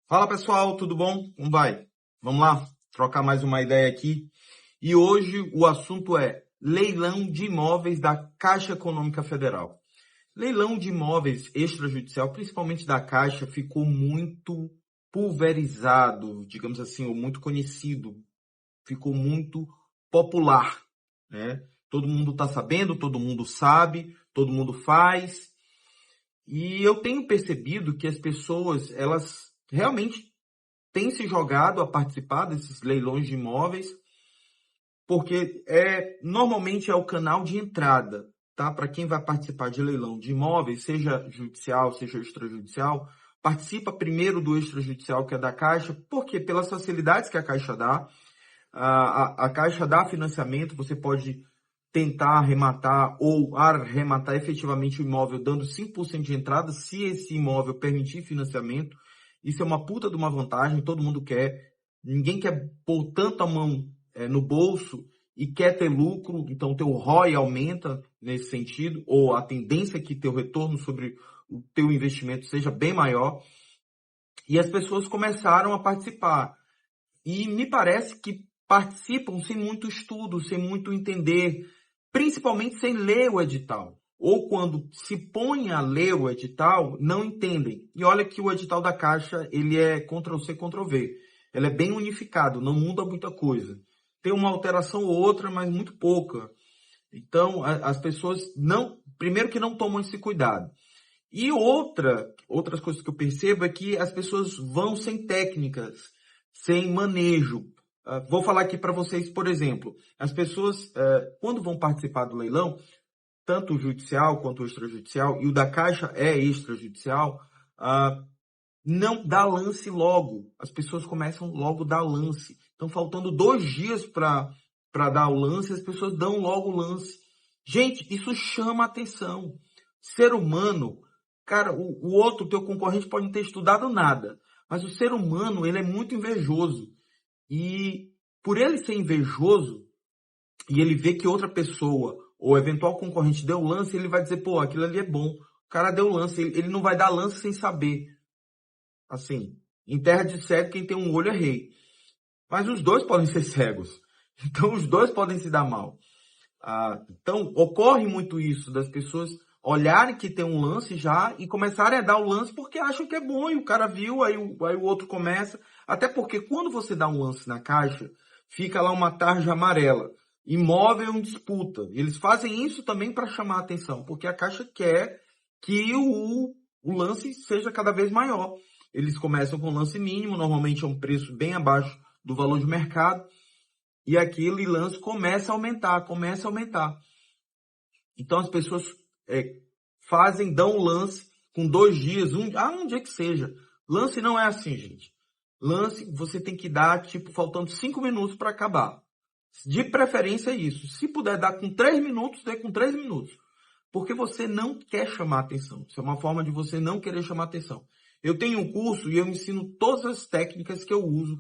Fala pessoal, tudo bom? Como vai? Vamos lá, trocar mais uma ideia aqui. E hoje o assunto é leilão de imóveis da Caixa Econômica Federal. Leilão de imóveis extrajudicial, principalmente da Caixa, ficou muito pulverizado, digamos assim, ou muito conhecido, ficou muito popular, né? Todo mundo está sabendo, todo mundo sabe, todo mundo faz. E eu tenho percebido que as pessoas, elas realmente tem se jogado a participar desses leilões de imóveis, porque normalmente é o canal de entrada, tá? Para quem vai participar de leilão de imóveis, seja judicial, seja extrajudicial, participa primeiro do extrajudicial, que é da Caixa, porque pelas facilidades que a Caixa dá, a Caixa dá financiamento, você pode tentar arrematar ou arrematar efetivamente o imóvel dando 5% de entrada, se esse imóvel permitir financiamento. Isso é uma puta de uma vantagem, todo mundo quer. Ninguém quer pôr tanto a mão no bolso e quer ter lucro, então teu ROI aumenta nesse sentido, ou a tendência é que teu retorno sobre o teu investimento seja bem maior. E as pessoas começaram a participar. E me parece que participam sem muito estudo, sem muito entender, principalmente sem ler o edital. Ou quando se põe a ler o edital, não entendem. E olha que o edital da Caixa, ele é Ctrl+C, Ctrl+V. Ele é bem unificado, não muda muita coisa. Tem uma alteração ou outra, mas muito pouca. Então, as pessoas não, primeiro que não tomam esse cuidado. E outras coisas que eu percebo é que as pessoas vão sem técnicas, sem manejo. Vou falar aqui para vocês, por exemplo, as pessoas, quando vão participar do leilão, tanto o judicial quanto o extrajudicial, e o da Caixa é extrajudicial, não dá lance logo. As pessoas começam logo a dar lance. Estão faltando 2 dias para dar o lance, as pessoas dão logo o lance. Gente, isso chama atenção. Ser humano, cara, o outro, teu concorrente pode não ter estudado nada, mas o ser humano, ele é muito invejoso. E por ele ser invejoso, e ele vê que outra pessoa, ou eventual concorrente deu lance, ele vai dizer, pô, aquilo ali é bom. O cara deu lance, ele não vai dar lance sem saber. Assim, em terra de cego, quem tem um olho é rei. Mas os dois podem ser cegos. Então, os dois podem se dar mal. Então, ocorre muito isso das pessoas olharem que tem um lance já e começarem a dar o lance porque acham que é bom e o cara viu, aí o outro começa. Até porque quando você dá um lance na Caixa, fica lá uma tarja amarela. Imóvel em disputa. Eles fazem isso também para chamar a atenção, porque a Caixa quer que o lance seja cada vez maior. Eles começam com lance mínimo, normalmente é um preço bem abaixo do valor de mercado, e aquele lance começa a aumentar, começa a aumentar. Então as pessoas dão o lance com 2 dias, um dia que seja. Lance não é assim, gente. Lance você tem que dar, tipo, faltando 5 minutos para acabar. De preferência é isso. Se puder dar com 3 minutos, dê com 3 minutos. Porque você não quer chamar atenção. Isso é uma forma de você não querer chamar atenção. Eu tenho um curso e eu ensino todas as técnicas que eu uso,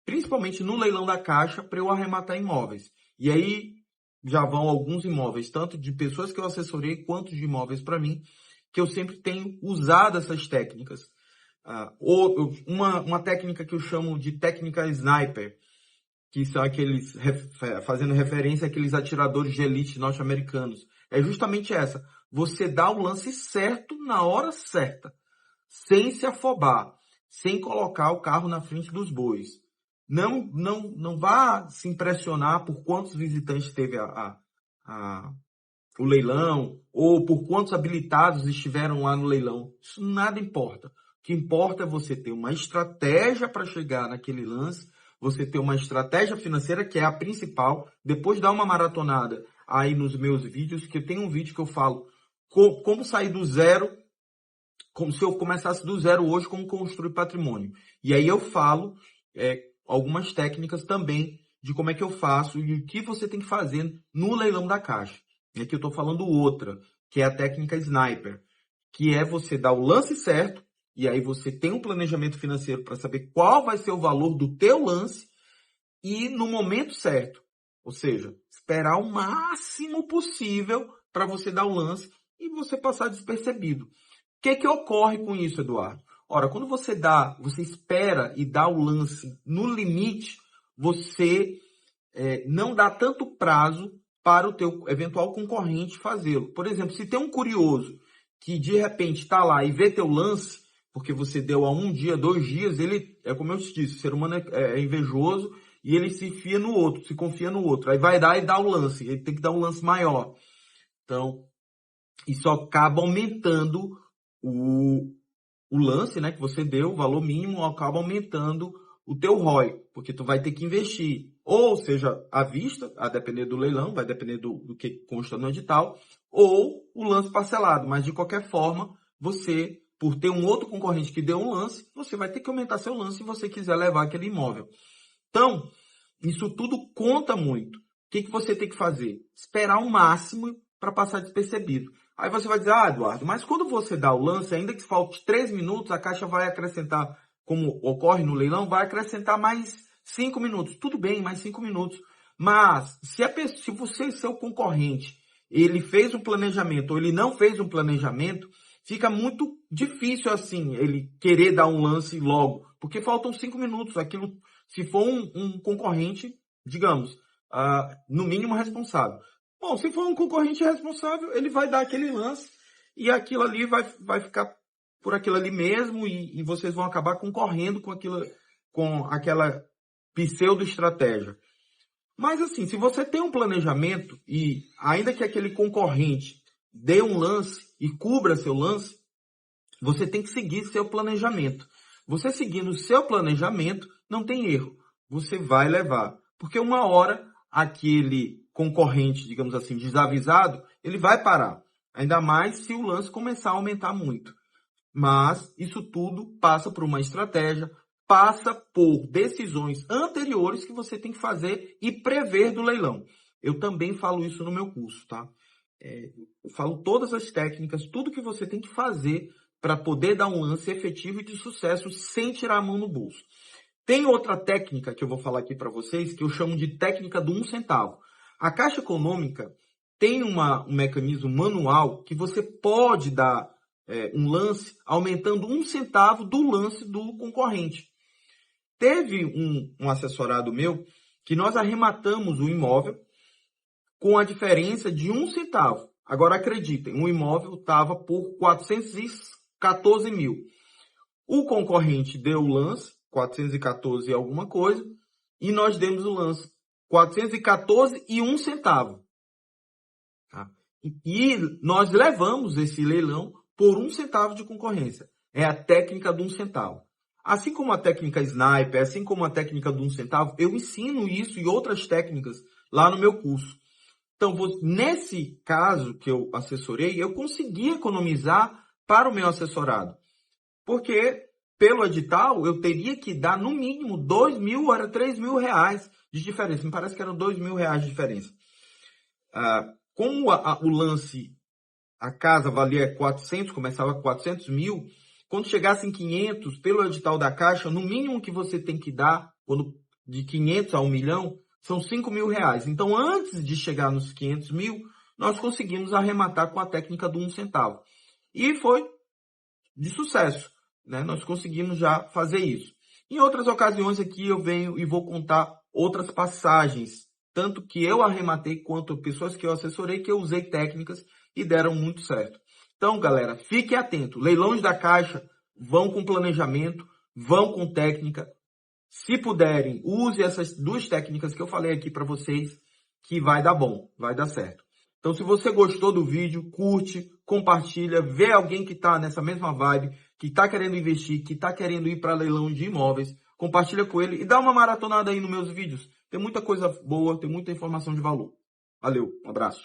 principalmente no leilão da Caixa, para eu arrematar imóveis. E aí já vão alguns imóveis, tanto de pessoas que eu assessorei, quanto de imóveis para mim, que eu sempre tenho usado essas técnicas. Uma técnica que eu chamo de técnica sniper, que são aqueles, fazendo referência àqueles atiradores de elite norte-americanos. É justamente essa. Você dá o lance certo na hora certa, sem se afobar, sem colocar o carro na frente dos bois. Não vá se impressionar por quantos visitantes teve o leilão, ou por quantos habilitados estiveram lá no leilão. Isso nada importa. O que importa é você ter uma estratégia para chegar naquele lance, você ter uma estratégia financeira, que é a principal. Depois dá uma maratonada aí nos meus vídeos, que tem um vídeo que eu falo como sair do zero, como se eu começasse do zero hoje, como construir patrimônio. E aí eu falo algumas técnicas também de como é que eu faço e o que você tem que fazer no leilão da Caixa. E aqui eu estou falando outra, que é a técnica sniper, que é você dar o lance certo, e aí você tem um planejamento financeiro para saber qual vai ser o valor do teu lance e no momento certo. Ou seja, esperar o máximo possível para você dar o lance e você passar despercebido. O que ocorre com isso, Eduardo? Ora, quando você espera e dá o lance no limite, você não dá tanto prazo para o teu eventual concorrente fazê-lo. Por exemplo, se tem um curioso que de repente está lá e vê teu lance, porque você deu há 1 dia, 2 dias, ele, é como eu te disse, o ser humano é invejoso e ele se fia no outro, se confia no outro. Aí vai dar e dá o lance, ele tem que dar um lance maior. Então, isso acaba aumentando o lance, né, que você deu, o valor mínimo, acaba aumentando o teu ROI, porque tu vai ter que investir, ou seja, à vista, a depender do leilão, vai depender do que consta no edital, ou o lance parcelado, mas de qualquer forma, você, por ter um outro concorrente que deu um lance, você vai ter que aumentar seu lance se você quiser levar aquele imóvel. Então, isso tudo conta muito. O que você tem que fazer? Esperar o máximo para passar despercebido. Aí você vai dizer, Eduardo, mas quando você dá o lance, ainda que falte 3 minutos, a Caixa vai acrescentar, como ocorre no leilão, vai acrescentar mais 5 minutos. Tudo bem, mais 5 minutos. Mas, se você, seu concorrente, ele fez um planejamento ou ele não fez um planejamento, fica muito difícil assim, ele querer dar um lance logo. Porque faltam 5 minutos. Aquilo, se for um concorrente, digamos, no mínimo responsável. Bom, se for um concorrente responsável, ele vai dar aquele lance e aquilo ali vai ficar por aquilo ali mesmo e vocês vão acabar concorrendo com aquela pseudo-estratégia. Mas assim, se você tem um planejamento e ainda que aquele concorrente dê um lance e cubra seu lance, você tem que seguir seu planejamento. Você seguindo o seu planejamento, não tem erro. Você vai levar. Porque uma hora aquele concorrente, digamos assim, desavisado, ele vai parar. Ainda mais se o lance começar a aumentar muito. Mas isso tudo passa por uma estratégia, passa por decisões anteriores que você tem que fazer e prever do leilão. Eu também falo isso no meu curso, tá? Eu falo todas as técnicas, tudo que você tem que fazer para poder dar um lance efetivo e de sucesso sem tirar a mão no bolso. Tem outra técnica que eu vou falar aqui para vocês, que eu chamo de técnica do 1 centavo. A Caixa Econômica tem um mecanismo manual que você pode dar um lance aumentando 1 centavo do lance do concorrente. Teve um assessorado meu que nós arrematamos o imóvel com a diferença de 1 centavo. Agora acreditem, o imóvel estava por 414 mil. O concorrente deu o lance, 414 e alguma coisa, e nós demos o lance 414 e 1 centavo. Tá? E nós levamos esse leilão por 1 centavo de concorrência. É a técnica do 1 centavo. Assim como a técnica Sniper, assim como a técnica do 1 centavo, eu ensino isso e outras técnicas lá no meu curso. Então, nesse caso que eu assessorei, eu consegui economizar para o meu assessorado. Porque, pelo edital, eu teria que dar no mínimo 2 mil, era 3 mil reais de diferença. Me parece que eram 2 mil reais de diferença. Como o lance, a casa valia 400, começava com 400 mil, quando chegasse em 500, pelo edital da Caixa, no mínimo que você tem que dar, de 500 a 1 milhão, são 5 mil reais. Então, antes de chegar nos 500 mil, nós conseguimos arrematar com a técnica do 1 centavo. E foi de sucesso, né? Nós conseguimos já fazer isso. Em outras ocasiões aqui eu venho e vou contar outras passagens, tanto que eu arrematei quanto pessoas que eu assessorei, que eu usei técnicas e deram muito certo. Então, galera, fique atento. Leilões da Caixa vão com planejamento, vão com técnica. Se puderem, use essas 2 técnicas que eu falei aqui para vocês, que vai dar bom, vai dar certo. Então, se você gostou do vídeo, curte, compartilha, vê alguém que está nessa mesma vibe, que está querendo investir, que está querendo ir para leilão de imóveis, compartilha com ele e dá uma maratonada aí nos meus vídeos. Tem muita coisa boa, tem muita informação de valor. Valeu, um abraço.